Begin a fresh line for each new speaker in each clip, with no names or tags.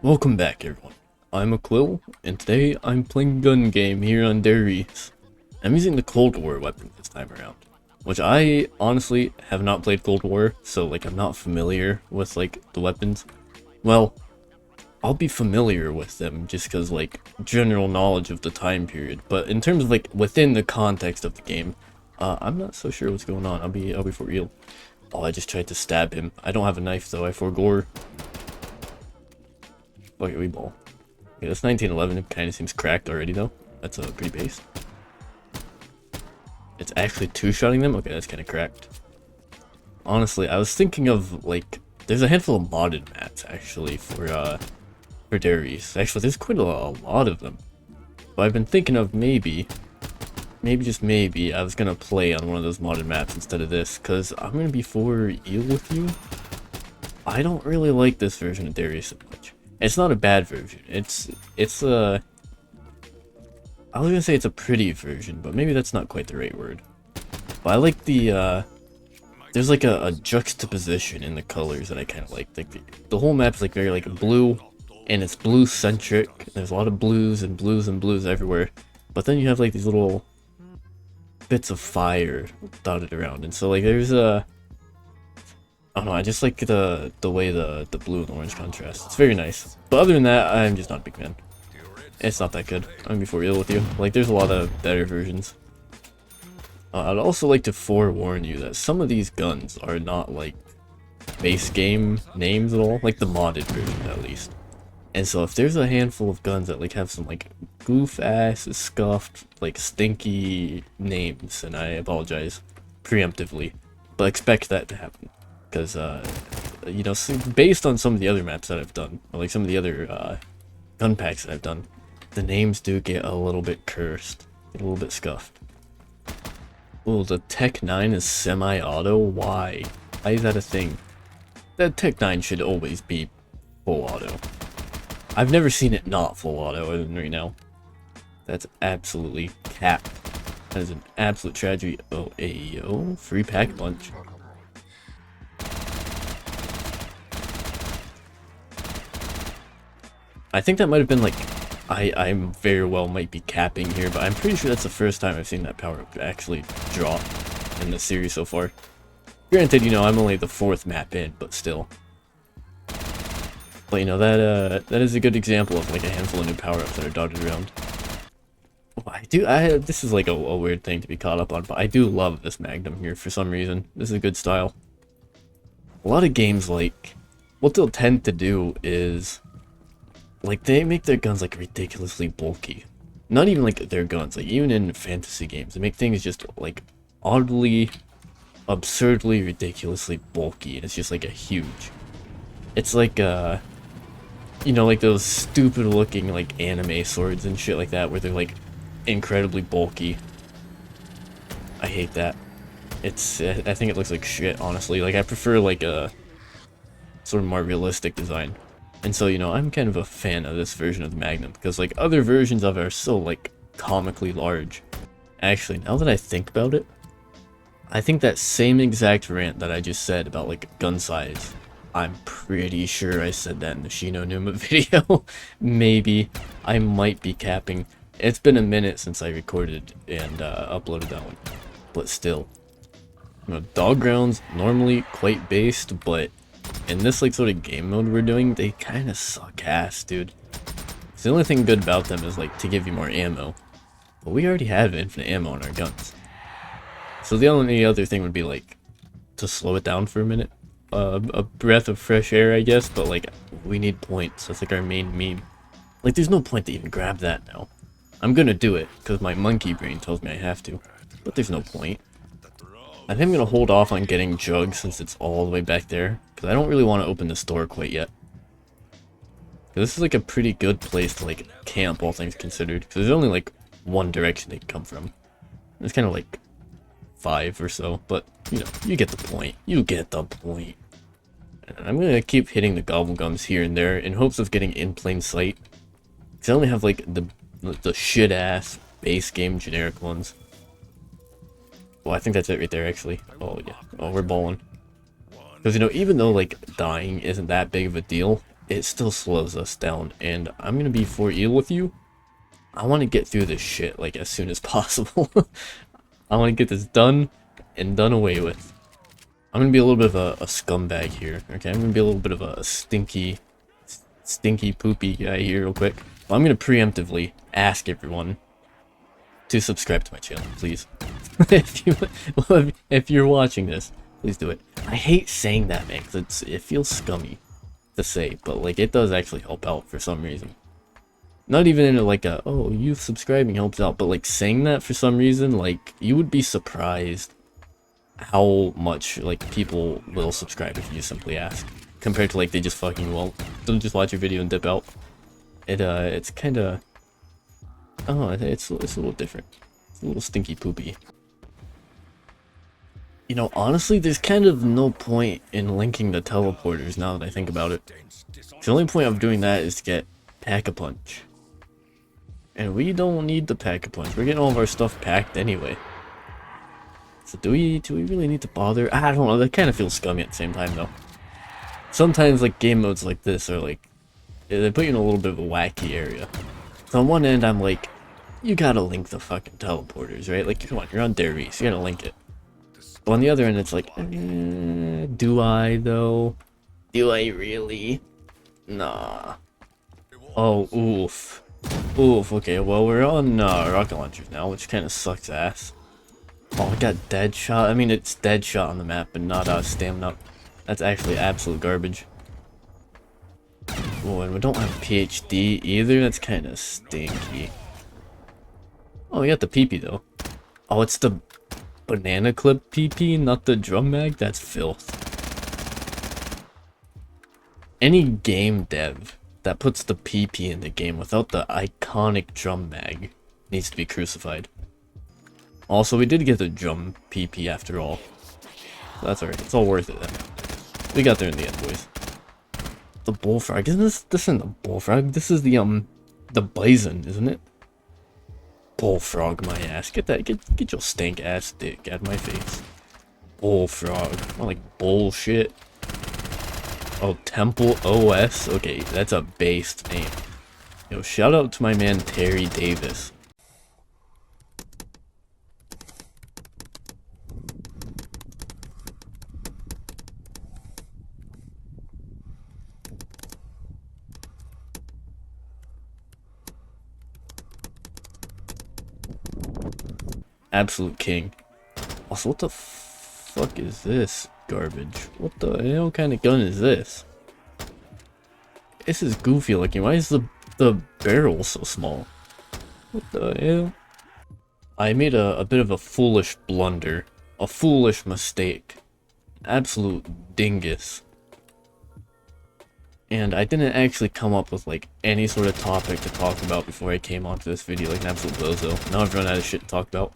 Welcome back, everyone. I'm Aquil, and today I'm playing gun game here on Riese. I'm using the Cold War weapon this time around, which I honestly have not played Cold War, so I'm not familiar with the weapons. Well, I'll be familiar with them just because general knowledge of the time period, but in terms of within the context of the game, I'm not so sure what's going on. I'll be for real. Oh, I just tried to stab him. I don't have a knife though. I forgore. Okay, we ball. Okay, this 1911 kind of seems cracked already, though. That's a pretty base. It's actually two-shotting them? Okay, that's kind of cracked. Honestly, I was thinking of, there's a handful of modded mats, actually, for Riese. Actually, there's quite a lot of them. But I've been thinking of maybe just maybe, I was gonna play on one of those modded maps instead of this, because I'm gonna be for real with you. I don't really like this version of Riese so much. It's not a bad version. It's a... I was gonna say it's a pretty version, but maybe that's not quite the right word. But I like the, there's a juxtaposition in the colors that I kind of like. The whole map is very blue, and it's blue-centric. There's a lot of blues and blues and blues everywhere. But then you have these little bits of fire dotted around, and so there's a... I don't know, I just like the way the blue and orange contrast. It's very nice. But other than that, I'm just not a big fan. It's not that good. I'm gonna be for real with you. There's a lot of better versions. I'd also like to forewarn you that some of these guns are not base game names at all. The modded version at least. And so if there's a handful of guns that have some goof-ass, scuffed, stinky names, and I apologize preemptively, but expect that to happen. Because, you know, based on some of the other maps that I've done, or some of the other gun packs that I've done, the names do get a little bit cursed, get a little bit scuffed. Oh, the Tech 9 is semi-auto? Why? Why is that a thing? The Tech 9 should always be full auto. I've never seen it not full auto other than right now. That's absolutely capped. That is an absolute tragedy. Oh, ayo, free pack punch. I think that might have been I very well might be capping here, but I'm pretty sure that's the first time I've seen that power up actually drop in the series so far. Granted, you know, I'm only the 4th map in, but still. But you know, that is a good example of a handful of new power-ups that are dotted around. Oh, this is a weird thing to be caught up on, but I do love this Magnum here for some reason. This is a good style. A lot of games what they'll tend to do is they make their guns ridiculously bulky. Not even their guns, even in fantasy games, they make things just oddly, absurdly, ridiculously bulky, and it's just a huge. It's you know, those stupid looking anime swords and shit like that, where they're incredibly bulky. I hate that. I think it looks like shit, honestly. I prefer a sort of more realistic design. And so, you know, I'm kind of a fan of this version of the Magnum, because other versions of it are so comically large. Actually, now that I think about it, I think that same exact rant that I just said about gun size, I'm pretty sure I said that in the Shino Numa video. Maybe. I might be capping. It's been a minute since I recorded and uploaded that one. But still. You know, dog grounds, normally quite based, but in this sort of game mode we're doing, they kind of suck ass, dude. The only thing good about them is to give you more ammo. But we already have infinite ammo on our guns. So the only other thing would be to slow it down for a minute. A breath of fresh air, I guess, but we need points. That's our main meme. There's no point to even grab that now. I'm gonna do it, because my monkey brain tells me I have to. But there's no point. I think I'm gonna hold off on getting jugs since it's all the way back there, because I don't really want to open this door quite yet. This is a pretty good place to camp, all things considered, because there's only one direction they can come from. It's kind of 5 or so, but you know, you get the point. You get the point. And I'm gonna keep hitting the gobblegums here and there in hopes of getting in plain sight. Because I only have the shit ass base game generic ones. Well, I think that's it right there, actually. Oh, yeah. Oh, we're balling. Because, you know, even though, dying isn't that big of a deal, it still slows us down, and I'm gonna be for real with you. I want to get through this shit like as soon as possible. I want to get this done and done away with. I'm gonna be a little bit of a scumbag here, okay? I'm gonna be a little bit of a stinky poopy guy here real quick. Well, I'm gonna preemptively ask everyone to subscribe to my channel, please. if you're watching this, please do it. I hate saying that, man, because it feels scummy to say, but like it does actually help out for some reason. Not even in like a, oh, you subscribing helps out, but like saying that for some reason, like you would be surprised how much like people will subscribe if you simply ask, compared to like they just fucking won't. They'll just watch your video and dip out. It's kind of, oh, it's a little different. It's a little stinky poopy. You know, honestly, there's kind of no point in linking the teleporters now that I think about it. The only point of doing that is to get Pack-a-Punch. And we don't need the Pack-a-Punch. We're getting all of our stuff packed anyway. So do we really need to bother? I don't know, that kind of feels scummy at the same time though. Sometimes like game modes like this are like, they put you in a little bit of a wacky area. So on one end I'm like, you gotta link the fucking teleporters, right? Like, come on, you're on Riese, you gotta link it. But on the other end it's like, do I though? Do I really? Nah. Oh, oof. Oof, okay, well we're on rocket launchers now, which kind of sucks ass. Oh, I got dead shot. I mean, it's dead shot on the map, but not stamina. That's actually absolute garbage. Oh, and we don't have PhD either. That's kind of stinky. Oh, we got the PP though. Oh, it's the banana clip PP, not the drum mag. That's filth. Any game dev that puts the PP in the game without the iconic drum mag needs to be crucified. Also, we did get the drum PP after all. So that's alright. It's all worth it then. We got there in the end, boys. The bullfrog. Isn't this isn't the bullfrog? This is the bison, isn't it? Bullfrog my ass. Get your stank ass dick out of my face. Bullfrog. More like bullshit. Oh, Temple OS? Okay, that's a based name. Yo, shout out to my man Terry Davis. Absolute king. Also, what the fuck is this garbage? What the hell kind of gun is this? This is goofy looking. Why is the barrel so small? What the hell? I made a bit of a foolish blunder. A foolish mistake. Absolute dingus. And I didn't actually come up with like any sort of topic to talk about before I came onto this video like an absolute bozo. Now I've run out of shit to talk about.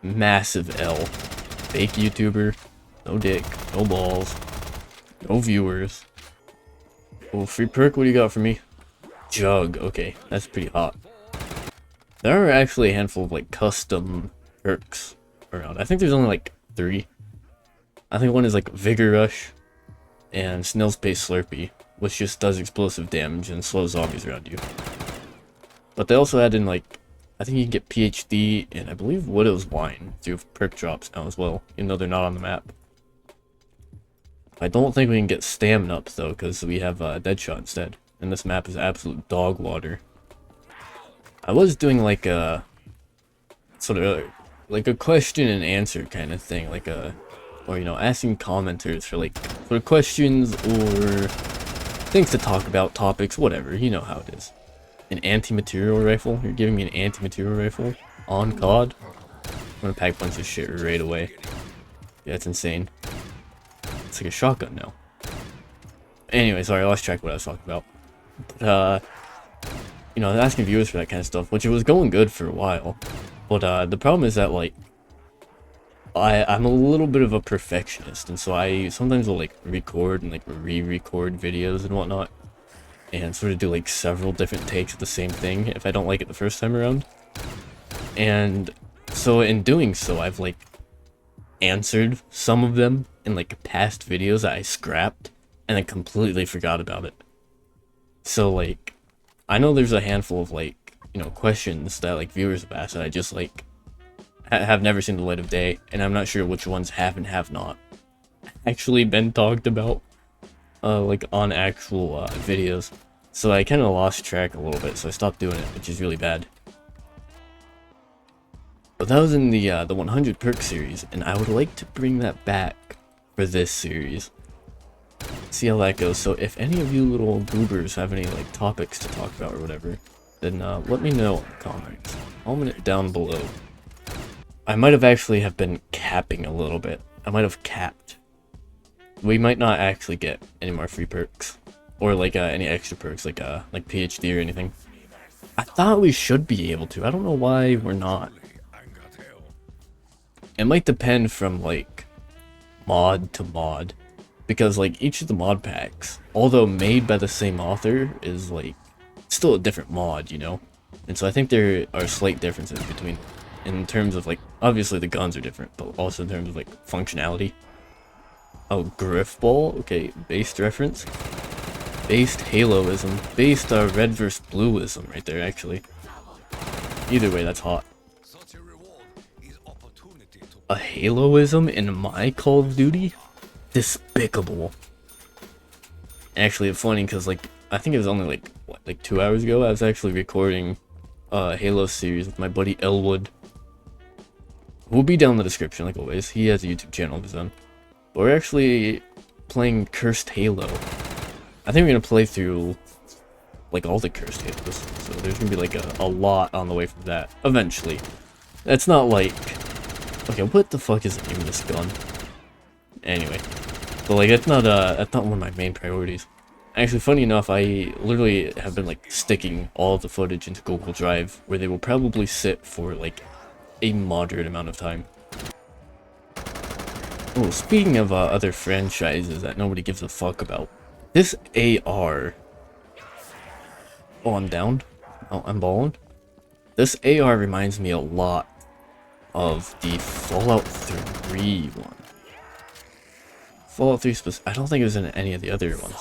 Massive L. Fake YouTuber. No dick. No balls. No viewers. Oh, free perk, what do you got for me? Jug. Okay, that's pretty hot. There are actually a handful of like custom perks around. I think there's only like 3. I think one is like Vigor Rush and Snail's Pace Slurpee, which just does explosive damage and slows zombies around you. But they also add in like, I think you can get PhD and I believe Widow's Wine through perk drops now as well, even though they're not on the map. I don't think we can get stamina up though, because we have Deadshot instead, and this map is absolute dog water. I was doing like a sort of like a question and answer kind of thing, like or you know, asking commenters for questions or things to talk about, topics, whatever. You know how it is. An anti-material rifle? You're giving me an anti-material rifle on COD? I'm gonna pack a bunch of shit right away. Yeah, that's insane. It's like a shotgun now. Anyway, sorry, I lost track of what I was talking about. But, you know, I was asking viewers for that kind of stuff, which it was going good for a while. But, the problem is that, like, I'm a little bit of a perfectionist, and so I sometimes will, like, record and, like, re-record videos and whatnot. And sort of do, like, several different takes of the same thing if I don't like it the first time around. And so in doing so, I've, like, answered some of them in like past videos that I scrapped and then completely forgot about it. So like, I know there's a handful of like, you know, questions that like viewers have asked that I just like have never seen the light of day, and I'm not sure which ones have and have not actually been talked about, like on actual videos. So I kind of lost track a little bit, so I stopped doing it, which is really bad. But that was in the 100 perk series, and I would like to bring that back for this series. See how that goes. So if any of you little goobers have any like topics to talk about or whatever, then let me know in the comments. Comment it down below. I might have actually have been capping a little bit. I might have capped. We might not actually get any more free perks, or like any extra perks like PhD or anything. I thought we should be able to. I don't know why we're not. It might depend from like mod to mod, because like each of the mod packs, although made by the same author, is like still a different mod, you know. And so I think there are slight differences between, in terms of like, obviously the guns are different, but also in terms of like functionality. Oh, Griff Ball, okay, based reference, based Haloism, based red versus blueism right there actually. Either way, that's hot. A Haloism in my Call of Duty? Despicable. Actually, it's funny because like I think it was only like what, like 2 hours ago I was actually recording Halo series with my buddy Elwood. Who'll be down in the description like always. He has a YouTube channel of his own. But we're actually playing Cursed Halo. I think we're gonna play through like all the Cursed Halos. So there's gonna be like a lot on the way from that eventually. That's not like, okay, what the fuck is the name of this gun? Anyway, but like that's not one of my main priorities. Actually, funny enough, I literally have been like sticking all of the footage into Google Drive, where they will probably sit for like a moderate amount of time. Oh, speaking of other franchises that nobody gives a fuck about, this AR. Oh, I'm down. Oh, I'm balling. This AR reminds me a lot of the Fallout 3 one. Fallout 3 I don't think it was in any of the other ones.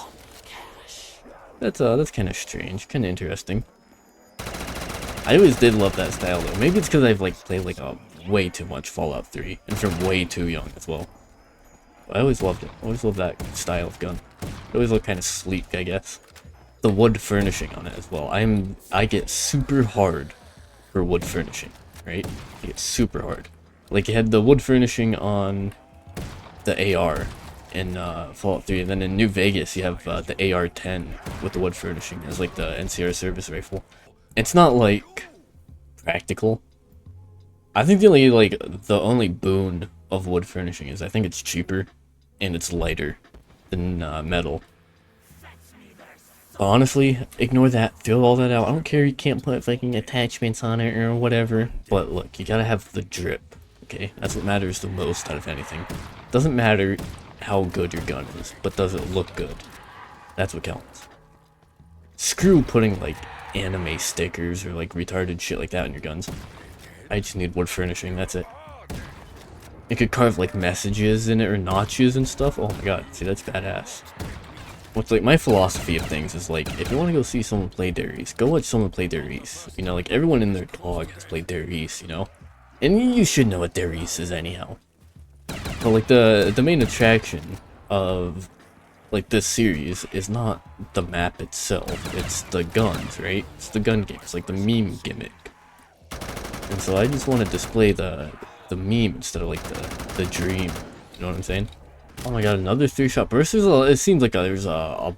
That's kind of strange, kind of interesting. I always did love that style though. Maybe it's because I've like played like way too much Fallout 3 and from way too young as well. But I always loved it. I always loved that style of gun. It always looked kind of sleek, I guess. The wood furnishing on it as well. I get super hard for wood furnishing, right? I get super hard. Like you had the wood furnishing on the AR in Fallout 3, and then in New Vegas you have the AR-10 with the wood furnishing as like the NCR service rifle. It's not like practical. I think the only boon of wood furnishing is I think it's cheaper and it's lighter than metal. But honestly, ignore that, throw all that out. I don't care, you can't put fucking attachments on it or whatever. But look, you gotta have the drip, okay? That's what matters the most out of anything. Doesn't matter how good your gun is, but does it look good? That's what counts. Screw putting like anime stickers or like retarded shit like that on your guns. I just need wood furnishing, that's it. You could carve like messages in it or notches and stuff. Oh my god, see, that's badass. What's like my philosophy of things is like, if you want to go see someone play Riese, go watch someone play Riese. You know, like everyone in their dog has played Riese, you know? And you should know what Riese is anyhow. But like the main attraction of like this series is not the map itself, it's the guns, right? It's the gun game, it's like the meme gimmick. And so I just want to display the meme instead of like the dream, you know what I'm saying? Oh my god, another 3-shot burst? It seems like there's a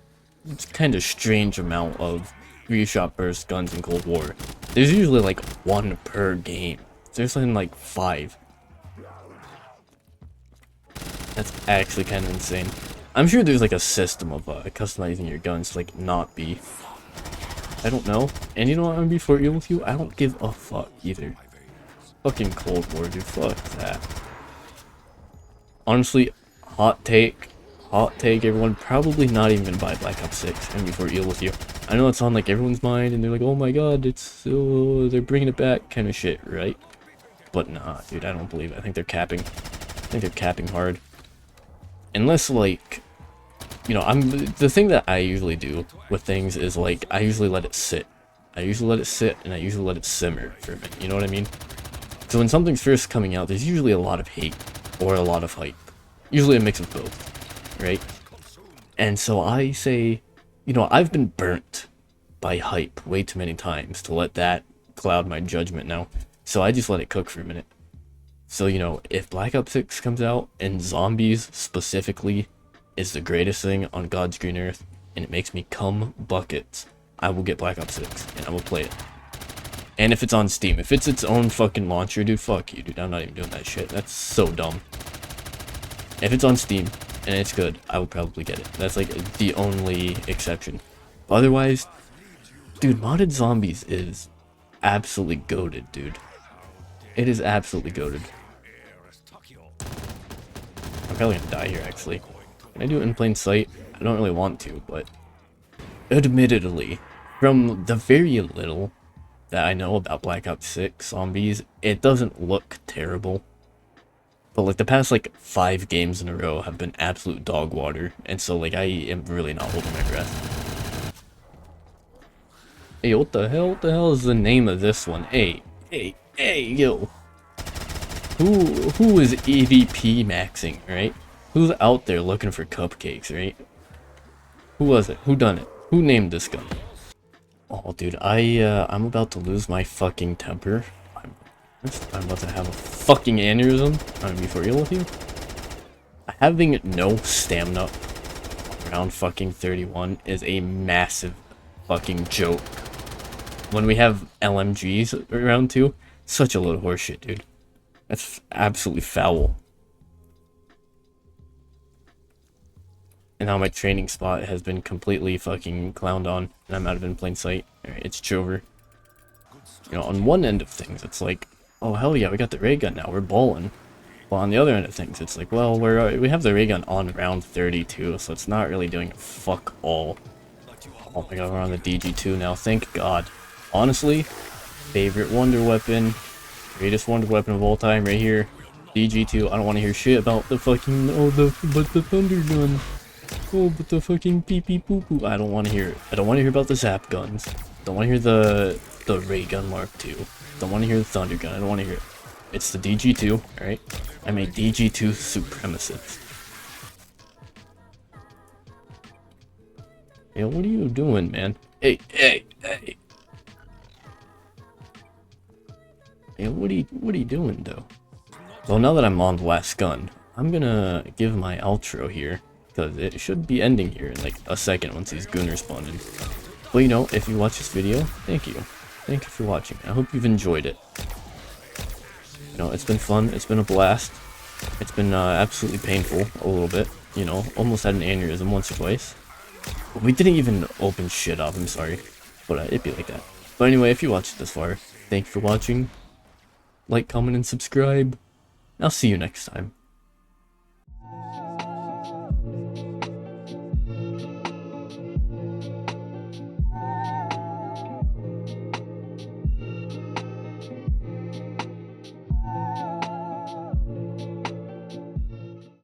kind of strange amount of 3-shot burst guns in Cold War. There's usually like 1 per game. There's something like 5. That's actually kind of insane. I'm sure there's like a system of customizing your guns to like not be. I don't know. And you know what, I'm gonna be for real with you? I don't give a fuck either. Fucking Cold War, dude. Fuck that. Honestly, hot take, everyone. Probably not even gonna buy Black Ops 6. I'm gonna be for real with you. I know it's on like everyone's mind, and they're like, oh my god, it's so they're bringing it back, kind of shit, right? But nah, dude, I don't believe it. I think they're capping. I think they're capping hard. Unless like you know, the thing that I usually do with things is like I usually let it sit. I usually let it sit and I usually let it simmer for a minute. You know what I mean? So when something's first coming out, there's usually a lot of hate or a lot of hype. Usually a mix of both, right? And so I say, you know, I've been burnt by hype way too many times to let that cloud my judgment now. So I just let it cook for a minute. So, you know, if Black Ops 6 comes out and zombies specifically is the greatest thing on God's green earth and it makes me cum buckets, I will get Black Ops 6 and I will play it. And if it's on Steam, if it's its own fucking launcher, dude, fuck you, dude. I'm not even doing that shit. That's so dumb. If it's on Steam and it's good, I will probably get it. That's like the only exception. Otherwise, dude, modded zombies is absolutely goated, dude. It is absolutely goated. I'm probably gonna die here, actually. Can I do it in plain sight? I don't really want to, but admittedly, from the very little that I know about Black Ops 6 zombies, it doesn't look terrible. But like the past like 5 games in a row have been absolute dog water, and so like I am really not holding my breath. Hey, what the hell? What the hell is the name of this one? Hey, yo. Who is EVP maxing, right? Who's out there looking for cupcakes, right? Who was it? Who done it? Who named this gun? Oh, dude, I'm about to lose my fucking temper. I'm about to have a fucking aneurysm. I'm gonna be for real with you. Having no stamina around fucking 31 is a massive fucking joke. When we have LMGs around too, such a load of horseshit, dude. That's absolutely foul. And now my training spot has been completely fucking clowned on, and I'm out of in plain sight. Alright, it's Jover. You know, on one end of things, it's like, oh hell yeah, we got the ray gun now, we're balling. Well, on the other end of things, it's like, well, we have the ray gun on round 32, so it's not really doing fuck all. Oh my god, we're on the DG2 now, thank god. Honestly, favorite wonder weapon, greatest wonder weapon of all time right here. DG2, I don't want to hear shit about the fucking, but the thunder gun. Oh, but the fucking pee pee poo poo. I don't want to hear it. I don't want to hear about the zap guns. Don't want to hear the ray gun mark II. Don't want to hear the thunder gun. I don't want to hear it. It's the DG2, alright? I'm a DG2 supremacist. Yo, what are you doing, man? Hey. Hey, what are you doing, though? Well, now that I'm on the last gun, I'm gonna give my outro here, because it should be ending here in like a second once these gooners spawn in. But you know, if you watch this video, thank you. Thank you for watching. I hope you've enjoyed it. You know, it's been fun. It's been a blast. It's been absolutely painful a little bit. You know, almost had an aneurysm once or twice. We didn't even open shit up, I'm sorry. But it'd be like that. But anyway, if you watched this far, thank you for watching. Like, comment, and subscribe. I'll see you next time.